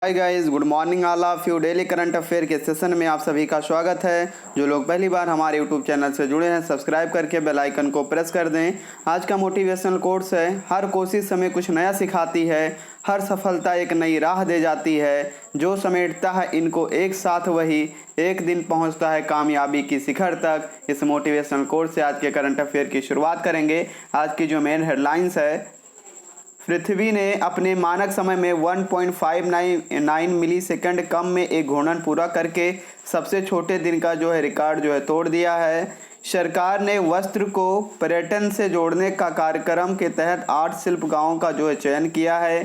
Hi guys, good morning all of you. Daily current affair के session में आप सभी का स्वागत है। जो लोग पहली बार हमारे यूट्यूब चैनल से जुड़े हैं, सब्सक्राइब करके बेल आइकन को प्रेस कर दें। आज का मोटिवेशनल कोट्स है, हर कोशिश हमें कुछ नया सिखाती है, हर सफलता एक नई राह दे जाती है, जो समेटता है इनको एक साथ वही एक दिन पहुंचता है कामयाबी की शिखर तक। इस मोटिवेशनल कोट्स से आज के करंट अफेयर की शुरुआत करेंगे। आज की जो मेन हेडलाइंस है, पृथ्वी ने अपने मानक समय में 1.59 मिली सेकंड कम में एक घूर्णन पूरा करके सबसे छोटे दिन का रिकॉर्ड तोड़ दिया है। सरकार ने वस्त्र को पर्यटन से जोड़ने का कार्यक्रम के तहत 8 शिल्प गांवों का चयन किया है।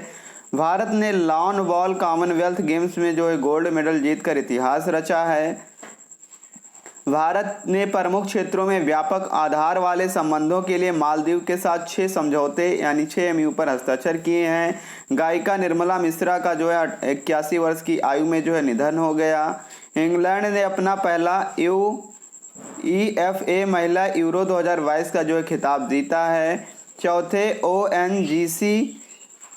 भारत ने लॉन बॉल कॉमनवेल्थ गेम्स में गोल्ड मेडल जीतकर इतिहास रचा है। भारत ने प्रमुख क्षेत्रों में व्यापक आधार वाले संबंधों के लिए मालदीव के साथ 6 समझौते यानी 6 MOU पर हस्ताक्षर किए हैं। गायिका निर्मला मिश्रा का 81 वर्ष की आयु में निधन हो गया। इंग्लैंड ने अपना पहला UEFA महिला यूरो 2022 का खिताब जीता है। चौथे ONGC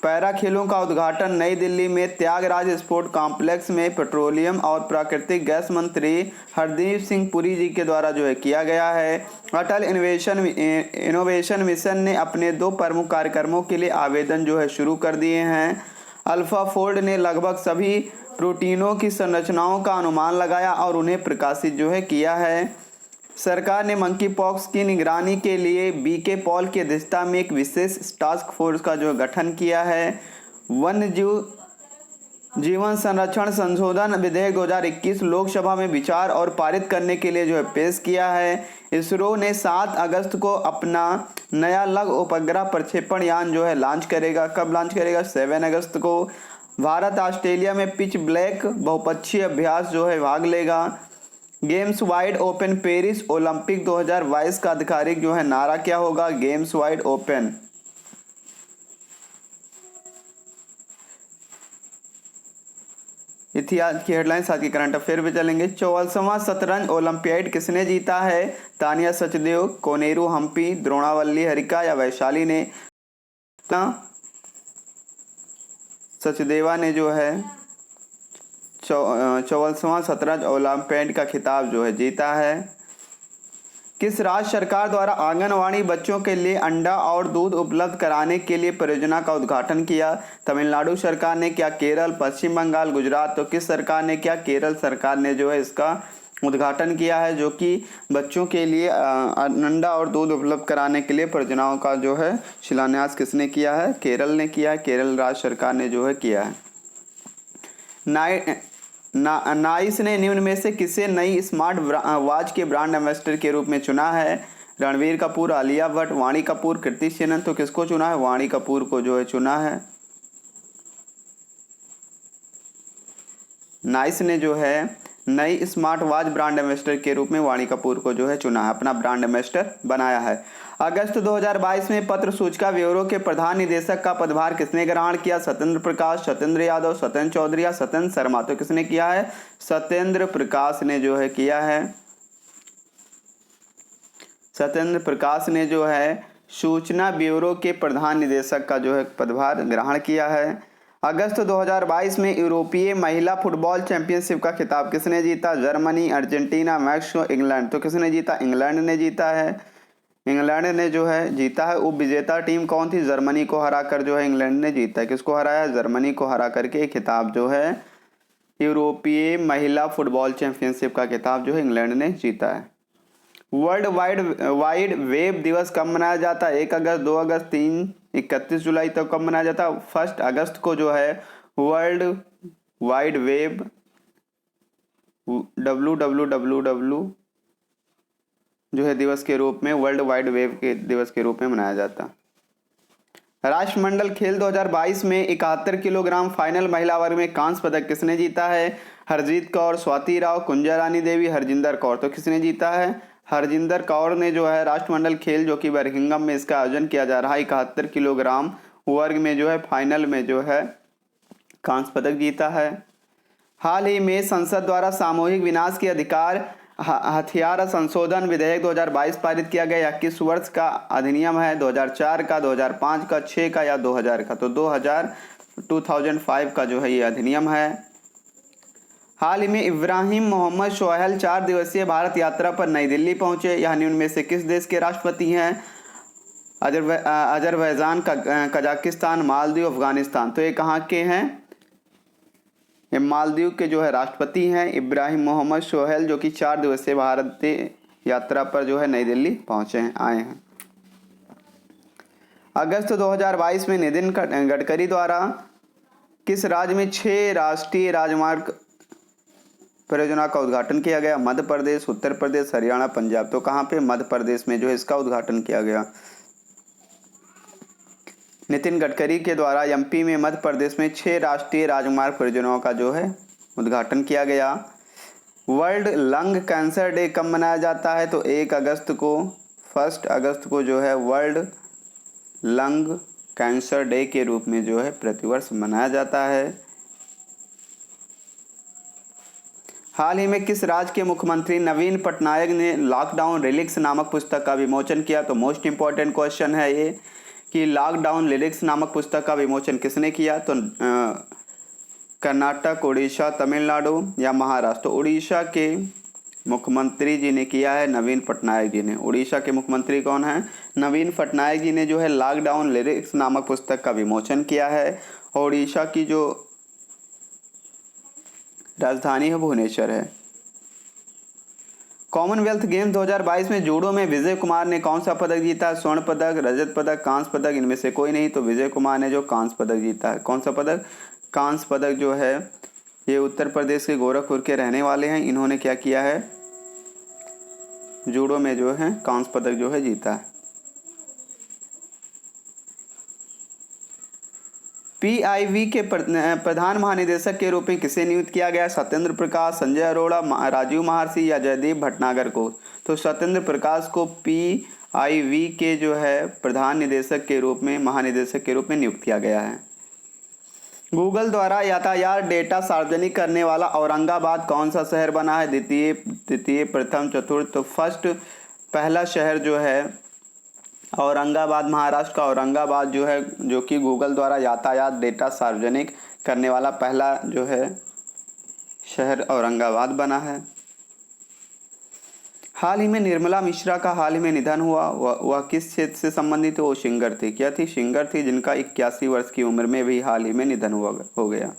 पैरा खेलों का उद्घाटन नई दिल्ली में त्यागराज स्पोर्ट कॉम्प्लेक्स में पेट्रोलियम और प्राकृतिक गैस मंत्री हरदीप सिंह पुरी जी के द्वारा किया गया है। अटल इनोवेशन मिशन ने अपने 2 प्रमुख कार्यक्रमों के लिए आवेदन शुरू कर दिए हैं। अल्फाफोल्ड ने लगभग सभी प्रोटीनों की संरचनाओं का अनुमान लगाया और उन्हें प्रकाशित किया है। सरकार ने मंकी पॉक्स की निगरानी के लिए BK पॉल की अध्यक्षता में एक विशेष टास्क फोर्स का गठन किया है। वन्य जीवन संरक्षण संशोधन विधेयक 2021 लोकसभा में विचार और पारित करने के लिए पेश किया है। इसरो ने 7 अगस्त को अपना नया लघु उपग्रह प्रक्षेपण यान लॉन्च करेगा। कब लॉन्च करेगा? 7 अगस्त को। भारत ऑस्ट्रेलिया में पिच ब्लैक बहुपक्षीय अभ्यास भाग लेगा। Games wide open Paris Olympic 2022 का आधिकारिक नारा क्या होगा? Games wide open. इतिहास की हेडलाइंस आज की करंट अफेयर पे चलेंगे। 44वां शतरंज ओलंपियाड किसने जीता है? तानिया सचदेव, कोनेरू हम्पी, द्रोणावल्ली हरिका या वैशाली ने? सचदेवा ने 44वां शतरंज ओलंपियाड का खिताब जीता है। किस राज्य सरकार द्वारा आंगनवाड़ी बच्चों के लिए अंडा और दूध उपलब्ध कराने के लिए परियोजना का उद्घाटन किया? तमिलनाडु सरकार ने किया, केरल, पश्चिम बंगाल, गुजरात। तो किस सरकार ने किया? केरल सरकार ने इसका उद्घाटन किया है, जो कि बच्चों के लिए अंडा और दूध उपलब्ध कराने के लिए परियोजनाओं का शिलान्यास किसने किया है? केरल ने किया है। केरल राज्य सरकार ने किया है। नाइस ने निम्न में से किसे नई स्मार्ट वॉच के ब्रांड एम्बेसडर के रूप में चुना है? रणवीर कपूर, आलिया भट्ट, वाणी कपूर, कृति सेनन। तो किसको चुना है? वाणी कपूर को चुना है। नाइस ने नई स्मार्ट वॉच ब्रांड एम्बेसडर के रूप में वाणी कपूर को चुना है, अपना ब्रांड एम्बेसडर बनाया है। अगस्त 2022 में पत्र सूचना ब्यूरो के प्रधान निदेशक का पदभार किसने ग्रहण किया? सत्येंद्र प्रकाश, सत्येंद्र यादव, सत्येंद्र चौधरी या सत्येंद्र शर्मा। तो किसने किया है? सत्येंद्र प्रकाश ने किया है। सत्येंद्र प्रकाश ने सूचना ब्यूरो के प्रधान निदेशक का पदभार ग्रहण किया है। अगस्त 2022 में यूरोपीय महिला फुटबॉल चैंपियनशिप का खिताब किसने जीता? Germany, Argentina, Mexico, England. तो किसने जीता? इंग्लैंड ने जीता है। इंग्लैंड ने जीता है। उप विजेता टीम कौन थी? जर्मनी को हराकर इंग्लैंड ने जीता है। किसको हराया है? जर्मनी को हरा करके खिताब यूरोपीय महिला फुटबॉल चैंपियनशिप का खिताब इंग्लैंड ने जीता है। वर्ल्ड वाइड वेब दिवस कब मनाया जाता है? 1 अगस्त, 2 अगस्त, 3, 31 जुलाई तक कब मनाया जाता है? 1 अगस्त को वर्ल्ड वाइड वेब WWW दिवस के रूप में, वर्ल्ड वाइड वेब के दिवस के रूप में मनाया जाता है। राष्ट्रमंडल खेल 2022 में 71 किलोग्राम फाइनल महिला वर्ग में कांस्य पदक किसने जीता है? हरजीत कौर, स्वाति राव, कुंजा रानी देवी, हरजिंदर कौर। तो किसने जीता है? हरजिंदर कौर ने राष्ट्रमंडल खेल जो कि बर्मिंघम में इसका आयोजन किया जा रहा है, 71 किलोग्राम वर्ग में फाइनल में कांस्य पदक जीता है। हाल ही में संसद द्वारा सामूहिक विनाश के अधिकार हथियार संशोधन विधेयक 2022 पारित किया गया। 21 वर्ष का अधिनियम है, 2004 का, 2005 का, 6 का या 2000 का? तो 2000 2005 का जो है ये अधिनियम है। हाल ही में इब्राहिम मोहम्मद सोहेल 4 दिवसीय भारत यात्रा पर नई दिल्ली पहुंचे। यह उनमें से किस देश के राष्ट्रपति हैं? Azerbaijan, Kazakhstan, Maldives, Afghanistan. तो ये कहाँ के हैं? ये मालदीव के जो है राष्ट्रपति हैं इब्राहिम मोहम्मद सोहेल, जो कि 4 दिवसीय भारत यात्रा पर जो है नई दिल्ली पहुंचे हैं, आए हैं। अगस्त 2022 में नितिन गडकरी द्वारा किस राज्य में 6 राष्ट्रीय राजमार्ग परियोजना का उद्घाटन किया गया? मध्य प्रदेश, उत्तर प्रदेश, हरियाणा, पंजाब। तो कहाँ पे? मध्य प्रदेश में जो है इसका उद्घाटन किया गया। नितिन गडकरी के द्वारा एमपी में मध्य प्रदेश में 6 राष्ट्रीय राजमार्ग परियोजनाओं का जो है उद्घाटन किया गया। वर्ल्ड लंग कैंसर डे कब मनाया जाता है? तो 1 अगस्त को, 1 अगस्त को जो है वर्ल्ड लंग कैंसर डे के रूप में जो है प्रतिवर्ष मनाया जाता है। हाल ही में किस राज्य के मुख्यमंत्री नवीन पटनायक ने लॉकडाउन लिरिक्स नामक पुस्तक का विमोचन किया? तो मोस्ट इंपॉर्टेंट क्वेश्चन है ये कि लॉकडाउन लिरिक्स नामक पुस्तक का विमोचन किसने किया? तो कर्नाटक, उड़ीसा, तमिलनाडु या महाराष्ट्र। तो उड़ीसा के मुख्यमंत्री जी ने किया है, नवीन पटनायक जी ने। उड़ीसा के मुख्यमंत्री कौन है? नवीन पटनायक जी ने जो है लॉकडाउन लिरिक्स नामक पुस्तक का विमोचन किया है। और उड़ीसा की जो राजधानी है भुवनेश्वर है। कॉमनवेल्थ गेम 2022 में जूडो में विजय कुमार ने कौन सा पदक जीता? स्वर्ण पदक, रजत पदक, कांस्य पदक। इनमें से कोई नहीं। तो विजय कुमार ने जो कांस्य पदक जीता है। कौन सा पदक? कांस्य पदक जो है ये उत्तर प्रदेश के गोरखपुर के रहने वाले हैं। इन्होंने क्या किया है? जूडो में जो है कांस्य पदक जो है जीता है। पीआईबी के प्रधान महानिदेशक के रूप में किसे नियुक्त किया गया? सत्येंद्र प्रकाश, संजय अरोड़ा, राजीव महर्षि या जयदीप भटनागर को। तो सत्येंद्र प्रकाश को पीआईबी के जो है प्रधान निदेशक के रूप में, महानिदेशक के रूप में नियुक्त किया गया है। गूगल द्वारा यातायात डेटा सार्वजनिक करने वाला औरंगाबाद कौन सा शहर बना है? द्वितीय, प्रथम, चतुर्थ। तो फर्स्ट, पहला शहर जो है औरंगाबाद, महाराष्ट्र का औरंगाबाद जो है, जो कि गूगल द्वारा यातायात डेटा सार्वजनिक करने वाला पहला जो है शहर औरंगाबाद बना है। हाल ही में निर्मला मिश्रा का हाल ही में निधन हुआ। वह किस क्षेत्र से संबंधित है? वो सिंगर थी। क्या थी? सिंगर थी, जिनका 81 वर्ष की उम्र में भी हाल ही में निधन हो गया।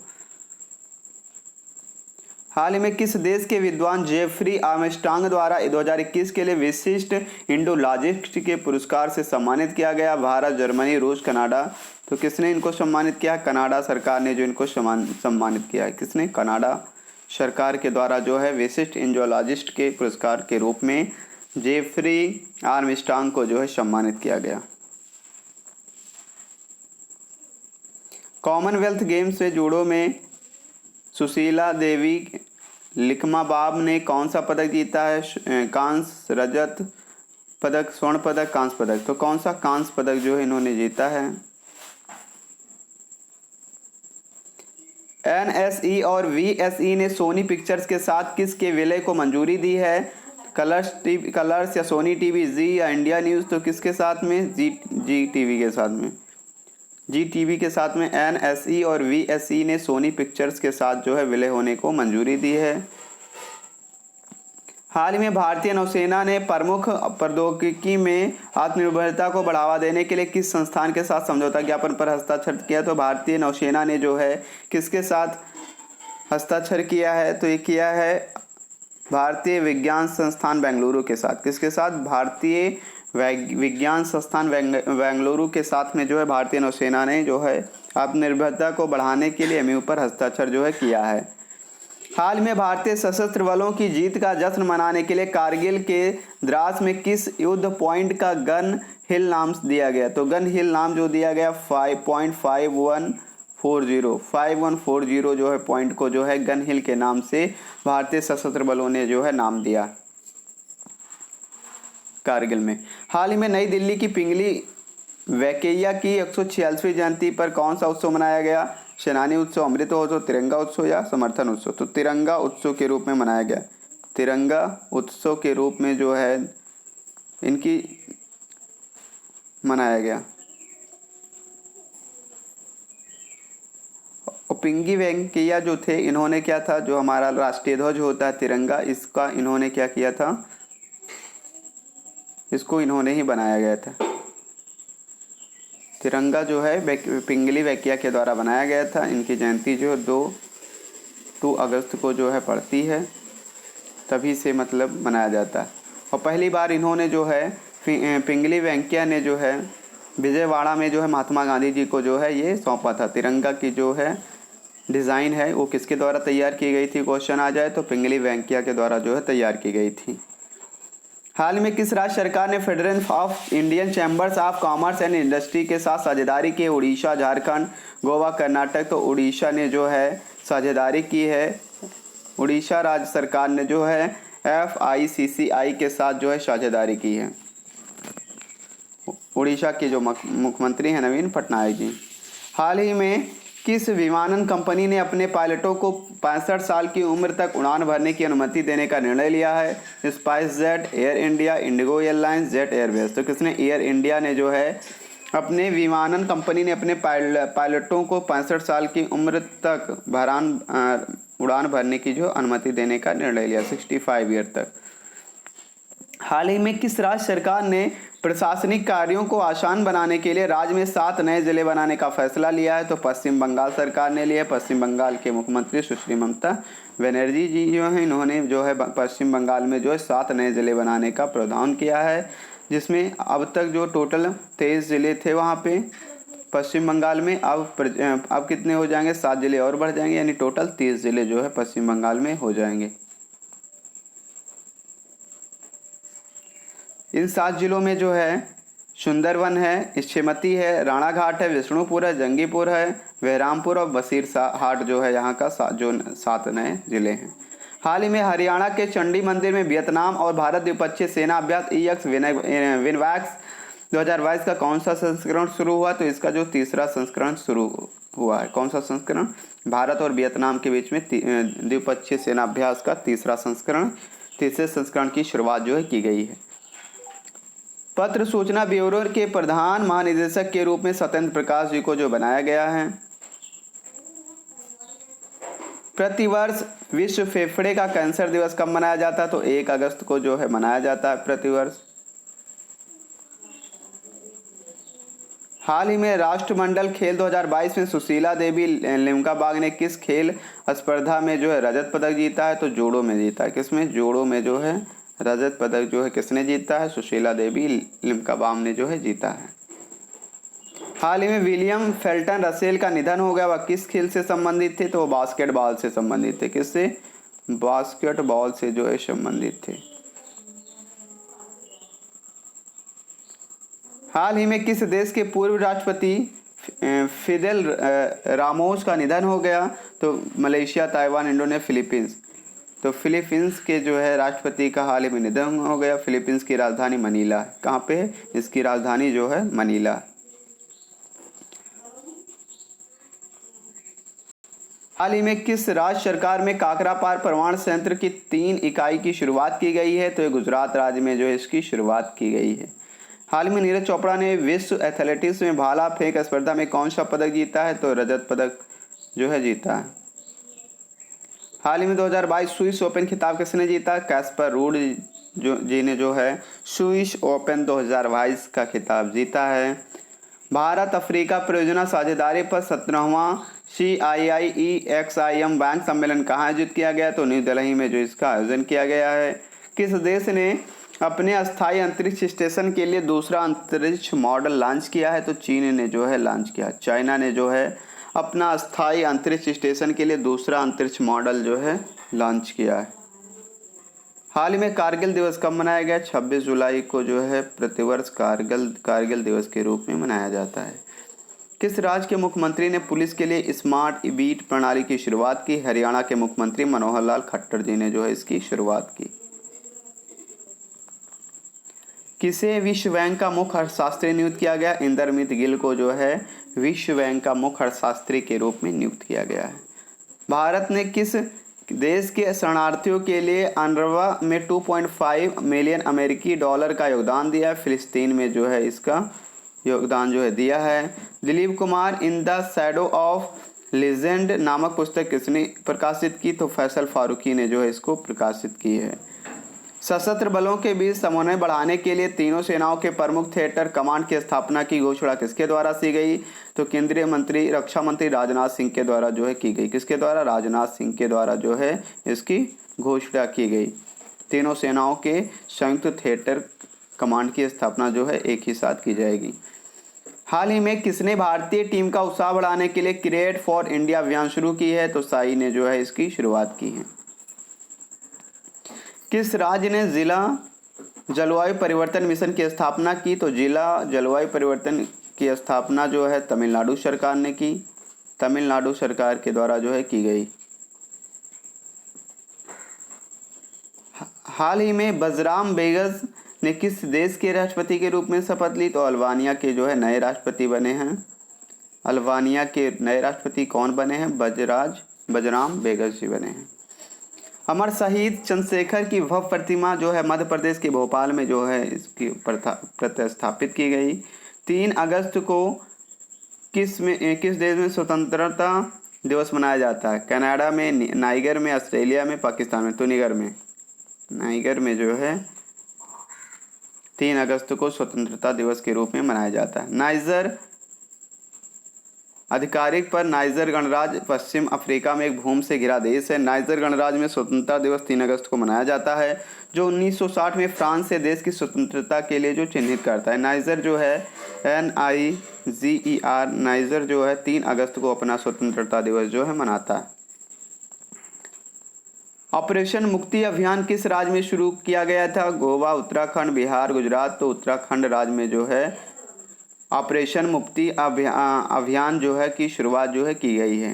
हाल ही में किस देश के विद्वान जेफरी आर्मस्ट्रांग द्वारा 2021 के लिए विशिष्ट इंडोलॉजिस्ट के पुरस्कार से सम्मानित किया गया? भारत, जर्मनी, रूस, कनाडा। तो किसने इनको सम्मानित किया? कनाडा सरकार ने जो इनको सम्मानित किया है। किसने? कनाडा सरकार के द्वारा जो है विशिष्ट इंडोलॉजिस्ट के पुरस्कार के रूप में जेफरी आर्मस्ट्रांग को जो है सम्मानित किया गया। कॉमनवेल्थ गेम्स से जूडो में सुशीला देवी लिखमाबाब ने कौन सा पदक जीता है? कांस्य, रजत पदक, स्वर्ण पदक, कांस्य पदक। तो कौन सा? कांस्य पदक जो है इन्होंने जीता है। एनएसई और वीएसई ने सोनी पिक्चर्स के साथ किसके विलय को मंजूरी दी है? कलर्स या सोनी टीवी, जी या इंडिया न्यूज़। तो किसके साथ में? जी टीवी के साथ में। जी टीवी के साथ में एनएसई और वीएसई ने सोनी पिक्चर्स के साथ जो है विलय होने को मंजूरी दी है। हाल ही में भारतीय नौसेना ने प्रमुख प्रौद्योगिकी में आत्मनिर्भरता को बढ़ावा देने के लिए किस संस्थान के साथ समझौता ज्ञापन पर हस्ताक्षर किया? तो भारतीय नौसेना ने जो है किसके साथ हस्ताक्षर किया है? तो ये किया है भारतीय विज्ञान संस्थान बेंगलुरु के साथ। किसके साथ? भारतीय विज्ञान संस्थान बेंगलुरु के साथ में जो है भारतीय नौसेना ने जो है आत्मनिर्भरता को बढ़ाने के लिए एमओयू पर हस्ताक्षर जो है किया है। हाल में भारतीय सशस्त्र बलों की जीत का जश्न मनाने के लिए कारगिल के द्रास में किस युद्ध पॉइंट का गन हिल नाम दिया गया? तो गन हिल नाम जो दिया गया 5140 जो है पॉइंट को जो है गन हिल के नाम से भारतीय सशस्त्र बलों ने जो है नाम दिया कारगिल में। हाल ही में नई दिल्ली की पिंगली वैकेया की 146वीं जयंती पर कौन सा उत्सव मनाया गया? सेनानी उत्सव, अमृत उत्सव, तिरंगा उत्सव या समर्थन उत्सव। तो तिरंगा उत्सव के रूप में मनाया गया। तिरंगा उत्सव के रूप में जो है इनकी मनाया गया। पिंगी वेंकैया जो थे, इन्होंने क्या था, जो हमारा राष्ट्रीय ध्वज होता है तिरंगा, इसका इन्होंने क्या किया था, इसको इन्होंने ही बनाया गया था। तिरंगा जो है पिंगली वेंकैया के द्वारा बनाया गया था। इनकी जयंती जो 2 अगस्त को जो है पड़ती है, तभी से मतलब मनाया जाता है। और पहली बार इन्होंने जो है पिंगली वेंकैया ने जो है विजयवाड़ा में जो है महात्मा गांधी जी को जो है ये सौंपा था। तिरंगा की जो है डिज़ाइन है वो किसके द्वारा तैयार की गई थी, क्वेश्चन आ जाए तो पिंगली वेंकैया के द्वारा जो है तैयार की गई थी। हाल में किस राज्य सरकार ने federation of Indian chambers of commerce and industry के साथ साझेदारी की? उड़ीसा, झारखंड, गोवा, कर्नाटक। तो उड़ीसा ने जो है साझेदारी की है। उड़ीसा राज्य सरकार ने जो है FICCI के साथ जो है साझेदारी की है। उड़ीसा के जो मुख्यमंत्री हैं नवीन पटनायक जी। हाल ही में किस विमानन कंपनी ने अपने पायलटों को 65 साल की उम्र तक उड़ान भरने की अनुमति देने का निर्णय लिया है? Spice jet, air India, Indigo airlines, jet Airways. तो किसने? एयर इंडिया ने जो है अपने विमानन कंपनी ने अपने पायलटों को 65 साल की उम्र तक उड़ान भरने की जो अनुमति देने का निर्णय लिया, 65 ईयर तक। हाल ही में किस राज्य सरकार ने प्रशासनिक कार्यों को आसान बनाने के लिए राज्य में 7 नए जिले बनाने का फैसला लिया है? तो पश्चिम बंगाल सरकार ने लिया। पश्चिम बंगाल के मुख्यमंत्री सुश्री ममता बनर्जी जी जो हैं, इन्होंने जो है पश्चिम बंगाल में जो है 7 नए जिले बनाने का प्रावधान किया है, जिसमें अब तक जो टोटल 23 जिले थे वहाँ पे पश्चिम बंगाल में, अब कितने हो जाएंगे? 7 जिले और बढ़ जाएंगे, यानी टोटल 30 जिले जो है पश्चिम बंगाल में हो जाएंगे। इन 7 जिलों में जो है सुंदरवन है, श्रीमती है, राणाघाट है, विष्णुपुर है, जंगीपुर है, बहरामपुर और बसीरहाट जो है यहाँ का 7 नए जिले हैं। हाल ही में हरियाणा के चंडी मंदिर में वियतनाम और भारत द्विपक्षीय सेना अभ्यास EX विनवैक्स 2022 का कौन सा संस्करण शुरू हुआ? तो इसका जो 3रा संस्करण शुरू हुआ है। कौन सा संस्करण? भारत और वियतनाम के बीच में द्विपक्षीय सेना अभ्यास का 3रा संस्करण, 3रे संस्करण की शुरुआत जो है की गई है। पत्र सूचना ब्यूरो के प्रधान महानिदेशक के रूप में सत्येंद्र प्रकाश जी को जो बनाया गया है। प्रतिवर्ष विश्व फेफड़े का कैंसर दिवस कब मनाया जाता है? तो 1 अगस्त को जो है मनाया जाता है प्रतिवर्ष। हाल ही में राष्ट्रमंडल खेल 2022 में सुशीला देवी लिम्काबाग ने किस खेल स्पर्धा में जो है रजत पदक जीता है? तो जोड़ो में जीता है। किसमें? जोड़ो में जो है रजत पदक जो है किसने जीता है? सुशीला देवी लिम्काबाग ने जो है जीता है। हाल ही में विलियम फेल्टन रसेल का निधन हो गया। वह किस खेल से संबंधित थे? तो वो बास्केटबॉल से संबंधित थे। किससे? बास्केटबॉल से जो है संबंधित थे। हाल ही में किस देश के पूर्व राष्ट्रपति फिदेल रामोस का निधन हो गया? तो मलेशिया, ताइवान, इंडोनेशिया, फिलीपींस। तो फिलीपींस के जो है राष्ट्रपति का हाल ही में निधन हो गया। फिलीपींस की राजधानी मनीला है। कहाँ पे है? इसकी राजधानी जो है मनीला। हाल ही में किस राज्य सरकार में काकरापार परमाणु संयंत्र की 3 इकाई की शुरुआत की गई है? तो ये गुजरात राज्य में जो है इसकी शुरुआत की गई है। हाल ही में नीरज चोपड़ा ने विश्व एथलेटिक्स में भाला फेंक स्पर्धा में कौन सा पदक जीता है? तो रजत पदक जो है जीता है। हाल ही में 2022 स्विस ओपन खिताब किसने जीता? कैस्पर रूड जी ने जो है स्विस ओपन 2022 का खिताब जीता है। भारत अफ्रीका परियोजना साझेदारी पर 17वां CIIE-XIM बैंक सम्मेलन कहाँ आयोजित किया गया? तो न्यू दिल्ली में जो इसका आयोजन किया गया है। किस देश ने अपने अस्थायी अंतरिक्ष स्टेशन के लिए दूसरा अंतरिक्ष मॉडल लॉन्च किया है? तो चीन ने जो है लॉन्च किया। चाइना ने जो है अपना अस्थायी अंतरिक्ष स्टेशन के लिए दूसरा अंतरिक्ष मॉडल जो है लॉन्च किया है। हाल ही में कारगिल दिवस कब मनाया गया? 26 जुलाई को जो है प्रतिवर्ष कारगिल दिवस के रूप में मनाया जाता है। किस राज्य के मुख्यमंत्री ने पुलिस के लिए स्मार्ट बीट प्रणाली की शुरुआत की? हरियाणा के मुख्यमंत्री मनोहर लाल खट्टर जी ने जो है इसकी शुरुआत की। किसे विश्व बैंक का मुख्य अर्थशास्त्री नियुक्त किया गया? इंदरमित गिल को जो है विश्व बैंक का मुख्य अर्थशास्त्री के रूप में नियुक्त किया गया है। भारत ने किस देश के शरणार्थियों के लिए अनरवा में 2.5 मिलियन अमेरिकी डॉलर का योगदान दिया है? फिलिस्तीन में जो है इसका योगदान जो है दिया है। Dilip Kumar in the shadow of legend नामक पुस्तक किसने प्रकाशित की? तो फैसल फारूकी ने जो है इसको प्रकाशित की है। सशस्त्र बलों के बीच समन्वय बढ़ाने के लिए तीनों सेनाओं के प्रमुख थिएटर कमांड की स्थापना की घोषणा किसके द्वारा की गई? तो केंद्रीय मंत्री रक्षा मंत्री राजनाथ सिंह के द्वारा जो है की गई। किसके द्वारा? राजनाथ सिंह के द्वारा जो है इसकी घोषणा की गई। तीनों सेनाओं के संयुक्त थिएटर कमांड की स्थापना जो है एक ही साथ की जाएगी। हाल ही में किसने भारतीय टीम का उत्साह बढ़ाने के लिए क्रिएट फॉर इंडिया अभियान शुरू की है? तो साई ने जो है इसकी शुरुआत की है। किस राज्य ने जिला जलवायु परिवर्तन मिशन की स्थापना की? तो जिला जलवायु परिवर्तन की स्थापना जो है तमिलनाडु सरकार ने की। तमिलनाडु सरकार के द्वारा जो है की गई। हाल ही में बजराम बेगस ने किस देश के राष्ट्रपति के रूप में शपथ ली? तो अल्बानिया के जो है नए राष्ट्रपति बने हैं। अल्बानिया के नए राष्ट्रपति कौन बने हैं? बजराम बेगस जी बने हैं। अमर शहीद चंद्रशेखर की भव्य प्रतिमा जो है मध्य प्रदेश के भोपाल में जो है इसकी प्रतिस्थापित की गई। 3 अगस्त को किस देश में स्वतंत्रता दिवस मनाया जाता है? कनाडा में, नाइगर में, ऑस्ट्रेलिया में, पाकिस्तान में? तो नाइगर में जो है 3 अगस्त को स्वतंत्रता दिवस के रूप में मनाया जाता है। नाइजर आधिकारिक पर नाइजर गणराज्य पश्चिम अफ्रीका में एक भूमि से घिरा देश है। नाइजर गणराज्य में स्वतंत्रता दिवस 3 अगस्त को मनाया जाता है, जो 1960 में फ्रांस से देश की स्वतंत्रता के लिए जो चिन्हित करता है। नाइजर जो है NIGER नाइजर जो है 3 अगस्त को अपना स्वतंत्रता दिवस जो है मनाता है। ऑपरेशन मुक्ति अभियान किस राज्य में शुरू किया गया था? गोवा, उत्तराखंड, बिहार, गुजरात? तो उत्तराखंड राज्य में जो है ऑपरेशन मुक्ति अभियान जो है की शुरुआत जो है की गई है।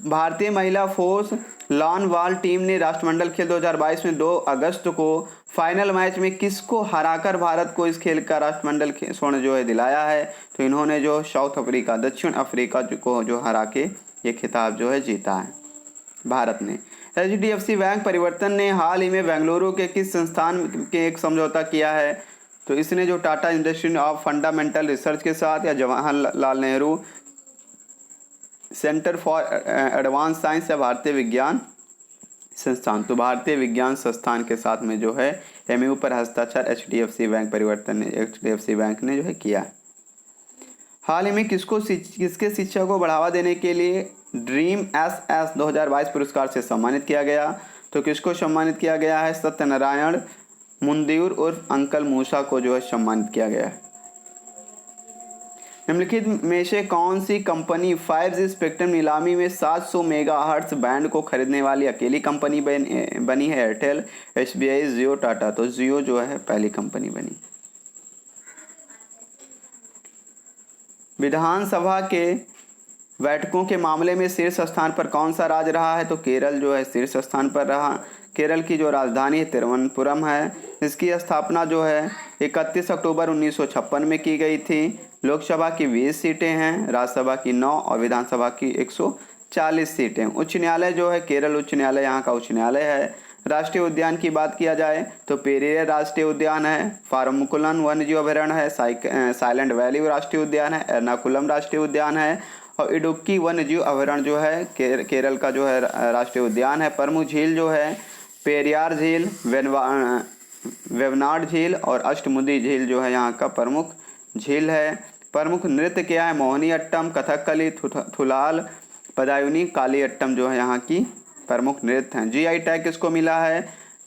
भारतीय महिला फोर्स लॉन बॉल टीम ने राष्ट्रमंडल खेल 2022 में 2 अगस्त को फाइनल मैच में किसको हराकर भारत को इस खेल का राष्ट्रमंडल स्वर्ण जो है दिलाया है? तो इन्होंने जो दक्षिण अफ्रीका को जो हरा के ये खिताब जो है जीता है भारत ने। HDFC बैंक परिवर्तन ने हाल ही में बेंगलुरु के किस संस्थान के एक समझौता किया है? तो इसने जो Tata institute of fundamental research के साथ या Jawaharlal Nehru centre for advance science या भारतीय विज्ञान संस्थान? तो भारतीय विज्ञान संस्थान के साथ में जो है MOU पर हस्ताक्षर HDFC बैंक ने जो है किया। हाल ही में किसके शिक्षा को बढ़ावा देने के लिए ड्रीम SS 2022 पुरस्कार से सम्मानित किया गया? तो किसको सम्मानित किया गया है? सत्यनारायण मुंदियूर उर्फ अंकल मूसा को जो है सम्मानित किया गया है। निम्नलिखित में से कौन सी कंपनी 5G स्पेक्ट्रम नीलामी में 700 मेगाहर्ट्ज बैंड को खरीदने वाली अकेली कंपनी बनी है? एयरटेल, SBI, जियो, टाटा? तो जियो जो है पहली कंपनी बनी। विधानसभा के बैठकों के मामले में शीर्ष स्थान पर कौन सा राज्य रहा है? तो केरल जो है शीर्ष स्थान पर रहा। केरल की जो राजधानी तिरुवनंतपुरम है, इसकी स्थापना जो है 31 अक्टूबर 1956 में की गई थी। लोकसभा की 20 सीटें हैं, राज्यसभा की 9 और विधानसभा की 140 सीटें। उच्च न्यायालय जो है केरल उच्च न्यायालय यहाँ का उच्च न्यायालय है। राष्ट्रीय उद्यान की बात किया जाए तो पेरियर राष्ट्रीय उद्यान है, फार्मुकुलन वन्यजीव अभयारण्य है, साइलेंट वैली राष्ट्रीय उद्यान है, एर्नाकुलम राष्ट्रीय उद्यान है और इडुक्की वन्यजीव अभयारण्य जो है केरल का जो है राष्ट्रीय उद्यान है। प्रमुख झील जो है पेरियार झील, वेवनाड झील और अष्टमुदी झील जो है यहाँ का प्रमुख झील है। प्रमुख नृत्य क्या है? मोहिनी अट्टम, कथकली, थुलाल, पदायुनी, काली अट्टम जो है यहाँ की प्रमुख नृत्य हैं। GI टैग किसको मिला है?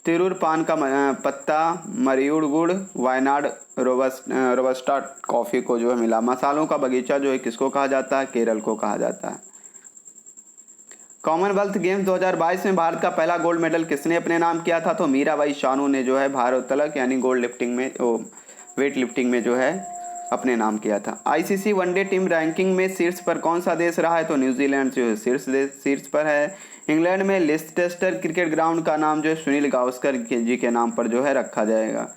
तिरूर पान का पत्ता, मरियुड़ गुड़, वायनाड रोबस्टा कॉफ़ी को जो है मिला। मसालों का बगीचा जो है किसको कहा जाता है? केरल को कहा जाता है। कॉमनवेल्थ गेम्स 2022 में भारत का पहला गोल्ड मेडल किसने अपने नाम किया था? तो मीराबाई चानू ने जो है भारोत्तोलक यानी गोल्ड लिफ्टिंग में वेट लिफ्टिंग में जो है अपने नाम किया था। ICC वनडे टीम रैंकिंग में शीर्ष पर कौन सा देश रहा है? तो न्यूजीलैंड जो है शीर्ष पर है। इंग्लैंड में लिस्टेस्टर क्रिकेट ग्राउंड का नाम जो है सुनील गावस्कर जी के नाम पर जो है रखा जाएगा।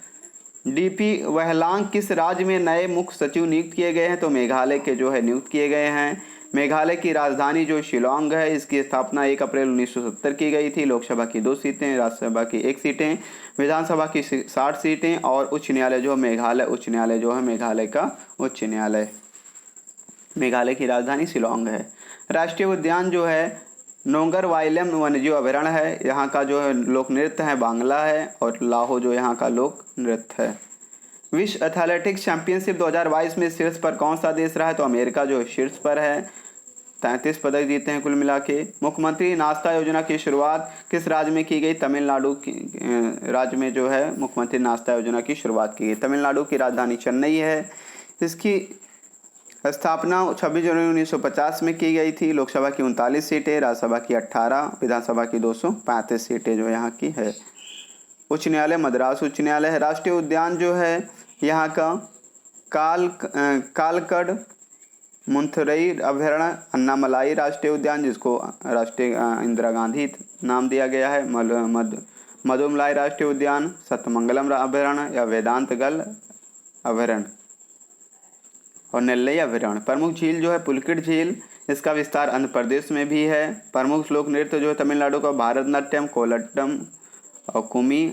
DP वहलांग किस राज्य में नए मुख्य सचिव नियुक्त किए गए हैं? तो मेघालय के जो है नियुक्त किए गए हैं। मेघालय की राजधानी जो शिलोंग है, इसकी स्थापना 1 अप्रैल 1970 की गई थी। लोकसभा की 2 सीटें, राज्यसभा की 1 सीटें, विधानसभा की 60 सीटें और उच्च न्यायालय जो मेघालय उच्च न्यायालय जो है मेघालय का उच्च न्यायालय। मेघालय की राजधानी शिलोंग है। राष्ट्रीय उद्यान जो है नोंगर वाइलम वन्यजीव अभयारण्य है। यहाँ का जो है लोक नृत्य है बांग्ला है और लाहो जो यहाँ का लोक नृत्य है। विश्व एथलेटिक्स चैंपियनशिप 2022 में शीर्ष पर कौन सा देश रहा है? तो अमेरिका जो शीर्ष पर है, 33 पदक जीते हैं कुल मिला के। मुख्यमंत्री नाश्ता योजना की शुरुआत किस राज्य में की गई? तमिलनाडु की राज्य में जो है मुख्यमंत्री नाश्ता योजना की शुरुआत की गई। तमिलनाडु की राजधानी चेन्नई है। इसकी स्थापना 26 जनवरी 1950 में की गई थी। लोकसभा की 39 सीटें, राज्यसभा की 18, विधानसभा की 235 सीटें जो यहाँ की है। उच्च न्यायालय मद्रास उच्च न्यायालय है। राष्ट्रीय उद्यान जो है यहाँ का कालकड़ मुंथरई अभयारण्य, अन्नामलाई राष्ट्रीय उद्यान जिसको राष्ट्रीय इंदिरा गांधी नाम दिया गया है, मधुमलाई राष्ट्रीय उद्यान, सतमंगलम अभयारण्य या वेदांतगल अभयारण्य और नेल्लई अभयारण्य। प्रमुख झील जो है पुलकिट झील, इसका विस्तार आंध्र प्रदेश में भी है। प्रमुख लोक नृत्य जो है तमिलनाडु का भारतनाट्यम, कोलट्टम और कुमी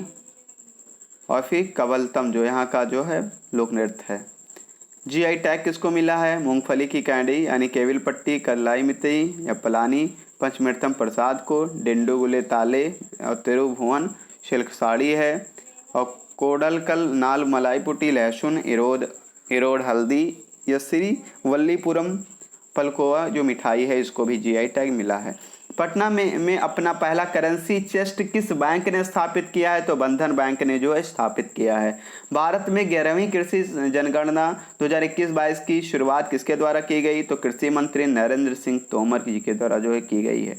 और फिर कवलतम जो यहाँ का जो है लोक नृत्य है। जीआई टैग किसको मिला है? मूंगफली की कैंडी यानी केविल पट्टी, कलाई मितई या पलानी पंचमृतम प्रसाद को, डेंडू गुले ताले और तिरुभुवन सिल्क साड़ी है और कोडलकल नाल मलाई पुटी लहसुन इरोड हल्दी या श्री वल्लीपुरम पलकोवा जो मिठाई है इसको भी जीआई टैग मिला है। पटना में अपना पहला करेंसी चेस्ट किस बैंक ने स्थापित किया है? तो बंधन बैंक ने जो है स्थापित किया है। भारत में 11वीं कृषि जनगणना 2021-22 की शुरुआत किसके द्वारा की गई? तो कृषि मंत्री नरेंद्र सिंह तोमर जी के द्वारा जो है की गई है।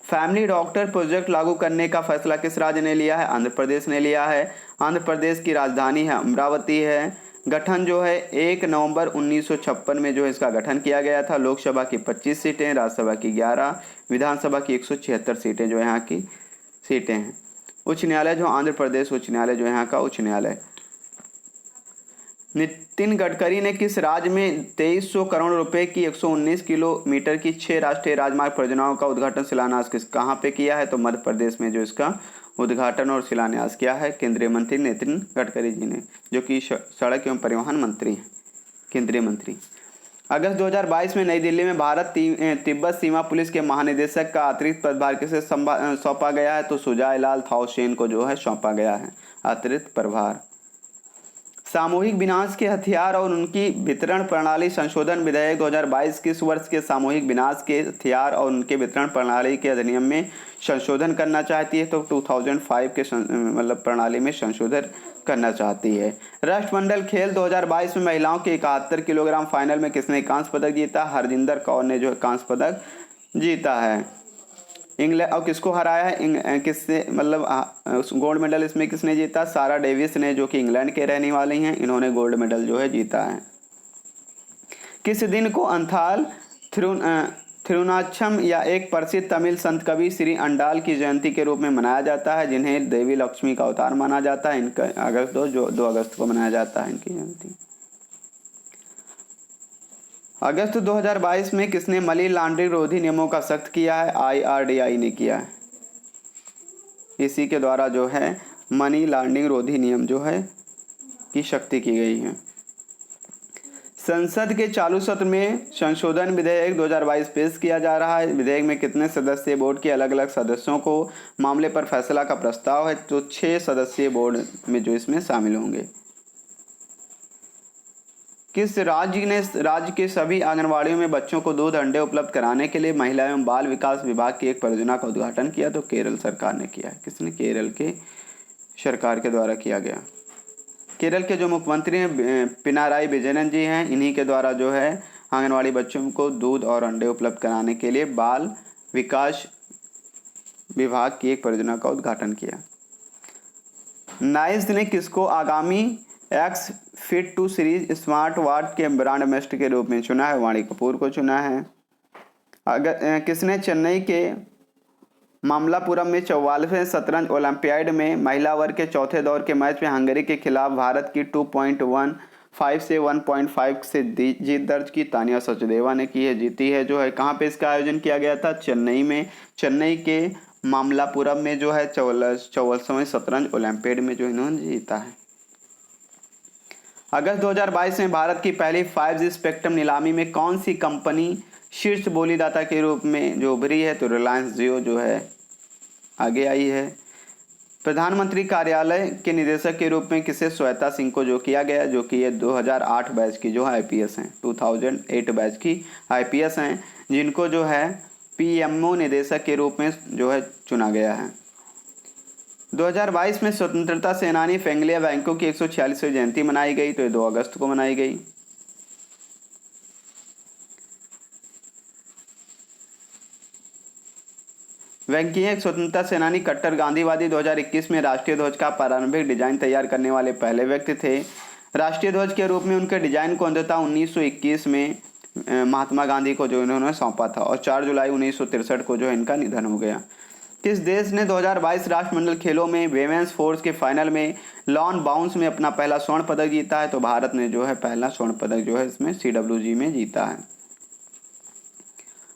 फैमिली डॉक्टर प्रोजेक्ट लागू करने का फैसला किस राज्य ने लिया है? आंध्र प्रदेश ने लिया है। आंध्र प्रदेश की राजधानी है अमरावती है। गठन जो है 1 नवंबर 1956 में जो है इसका गठन किया गया था। लोकसभा की 25 सीटें, राज्यसभा की 11, विधानसभा की 176 सीटें जो यहाँ की सीटें हैं। उच्च न्यायालय जो आंध्र प्रदेश उच्च न्यायालय जो यहाँ का उच्च न्यायालय। नितिन गडकरी ने किस राज्य में 2300 करोड़ रुपए की 119 किलोमीटर की 6 राष्ट्रीय राजमार्ग परियोजनाओं का उद्घाटन शिलान्यास कहाँ पे किया है? तो मध्य प्रदेश में जो इसका उद्घाटन और शिलान्यास किया है केंद्रीय मंत्री नितिन गडकरी जी ने, जो कि सड़क एवं परिवहन मंत्री हैं, केंद्रीय मंत्री। अगस्त 2022 में नई दिल्ली में भारत तिब्बत सीमा पुलिस के महानिदेशक का अतिरिक्त पदभार किसे सौंपा गया है? तो सुजाय लाल थाओसेन को जो है सौंपा गया है अतिरिक्त प्रभार। सामूहिक विनाश के हथियार और उनकी वितरण प्रणाली संशोधन विधेयक 2022 किस वर्ष के सामूहिक विनाश के हथियार और उनके वितरण प्रणाली के अधिनियम में संशोधन करना चाहती है? तो 2005 के मतलब प्रणाली में संशोधन करना चाहती है। राष्ट्रमंडल खेल 2022 में महिलाओं के 71 किलोग्राम फाइनल में किसने कांस्य पदक जीता? हरजिंदर कौर ने जो कांस्य पदक जीता है। इंग्लैंड और किसको हराया है? किससे मतलब गोल्ड मेडल इसमें किसने जीता? सारा डेविस ने, जो कि इंग्लैंड के रहने वाली हैं, इन्होंने गोल्ड मेडल जो है जीता है। किस दिन को अंथाल थिरुनाच्छम या एक प्रसिद्ध तमिल संत कवि श्री अंडाल की जयंती के रूप में मनाया जाता है, जिन्हें देवी लक्ष्मी का अवतार माना जाता है? इनका 2 अगस्त को मनाया जाता है इनकी जयंती। अगस्त 2022 में किसने मनी लॉन्ड्रिंग रोधी नियमों का सख्त किया है? IRDAI ने किया है। इसी के द्वारा जो है मनी लॉन्ड्रिंग रोधी नियम जो है की शक्ति की गई है। संसद के चालू सत्र में संशोधन विधेयक 2022 पेश किया जा रहा है। विधेयक में कितने सदस्यीय बोर्ड के अलग अलग सदस्यों को मामले पर फैसला का प्रस्ताव है? तो 6 सदस्यीय बोर्ड में जो इसमें शामिल होंगे। किस राज्य के सभी आंगनवाड़ियों में बच्चों को दूध अंडे उपलब्ध कराने के लिए महिला एवं बाल विकास विभाग की एक परियोजना का उद्घाटन किया? तो केरल सरकार ने किया है। किसने? केरल के सरकार के द्वारा किया गया। केरल के जो मुख्यमंत्री हैं पिनाराई विजयन जी हैं, इन्हीं के द्वारा जो है आंगनवाड़ी बच्चों को दूध और अंडे उपलब्ध कराने के लिए बाल विकास विभाग की एक परियोजना का उद्घाटन किया। नाइस ने किसको आगामी x fit 2 series smart watch के ब्रांड एम्बेसडर के रूप में चुना है? वाणी कपूर को चुना है। किसने चेन्नई के मामलापुरम में 44वें शतरंज ओलंपियाड में महिला वर्ग के चौथे दौर के मैच में हंगरी के खिलाफ भारत की 2.15 से 1.5 से जीत दर्ज की? तानिया सचदेवा ने की है, जीती है जो है। कहाँ पे इसका आयोजन किया गया था? चेन्नई में। चेन्नई के मामलापुरम में जो है 44वें शतरंज ओलंपियाड में जो इन्होंने जीता है। अगस्त 2022 में भारत की पहली 5G स्पेक्ट्रम नीलामी में कौन सी कंपनी शीर्ष बोलीदाता के रूप में जो उभरी है तो रिलायंस जियो जो है आगे आई है। प्रधानमंत्री कार्यालय के निदेशक के रूप में किसे श्वेता सिंह को जो किया गया, जो कि ये 2008 बैच की जो है आईपीएस हैं, 2008 बैच की आईपीएस हैं, जिनको जो है पीएमओ निदेशक के रूप में जो है चुना गया है। 2022 में स्वतंत्रता सेनानी फेंगलिया वेंको की 146वीं जयंती मनाई गई, तो ये 2 अगस्त को मनाई गई। वेंकैया एक स्वतंत्रता सेनानी, कट्टर गांधीवादी, 2021 में राष्ट्रीय ध्वज का प्रारंभिक डिजाइन तैयार करने वाले पहले व्यक्ति थे। राष्ट्रीय ध्वज के रूप में उनके डिजाइन को अंततः 1921 में महात्मा गांधी को जो इन्होंने सौंपा था और 4 जुलाई 1963 को जो इनका निधन हो गया। किस देश ने 2022 राष्ट्रमंडल खेलों में वेमेंस फोर्स के फाइनल में लॉन बाउंस में अपना पहला स्वर्ण पदक जीता है, तो भारत ने जो है पहला स्वर्ण पदक जो है इसमें CWG में जीता है।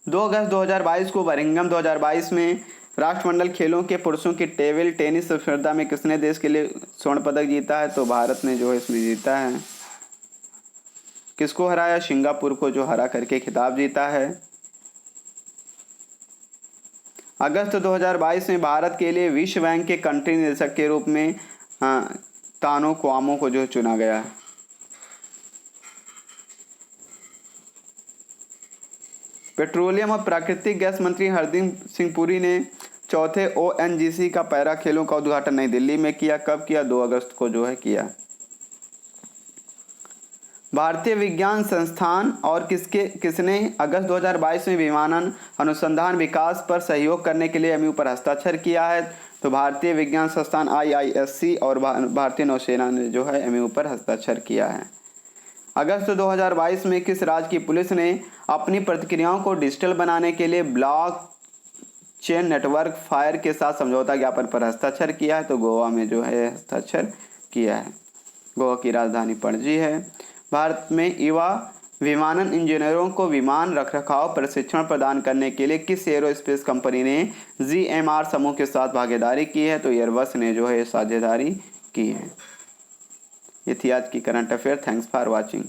2 अगस्त 2022 को बर्मिंघम 2022 में राष्ट्रमंडल खेलों के पुरुषों की टेबल टेनिस स्पर्धा में किसने देश के लिए स्वर्ण पदक जीता है, तो भारत ने जो है इसमें जीता है। किसको हराया, सिंगापुर को जो हरा करके खिताब जीता है। अगस्त 2022 में भारत के लिए विश्व बैंक के कंट्री निदेशक के रूप में तानो क्वामो को जो चुना गया है। पेट्रोलियम और प्राकृतिक गैस मंत्री हरदीप सिंह पुरी ने चौथे ONGC का पैरा खेलों का उद्घाटन नई दिल्ली में किया। कब किया, 2 अगस्त को जो है किया। भारतीय विज्ञान संस्थान और किसने अगस्त 2022 में विमानन अनुसंधान विकास पर सहयोग करने के लिए MOU पर हस्ताक्षर किया है, तो भारतीय विज्ञान संस्थान IISc और भारतीय नौसेना ने जो है MOU पर हस्ताक्षर किया है। अगस्त 2022 में किस राज्य की पुलिस ने अपनी प्रतिक्रियाओं को डिजिटल बनाने के लिए ब्लॉक चेन नेटवर्क फायर के साथ समझौता ज्ञापन पर हस्ताक्षर किया है, तो गोवा में जो है हस्ताक्षर किया है। गोवा की राजधानी पणजी है। भारत में युवा विमानन इंजीनियरों को विमान रखरखाव प्रशिक्षण प्रदान करने के लिए किस एरोस्पेस कंपनी ने GMR समूह के साथ भागीदारी की है, तो एयरबस ने जो है साझेदारी की है। ये थी आज की current affair. Thanks for watching.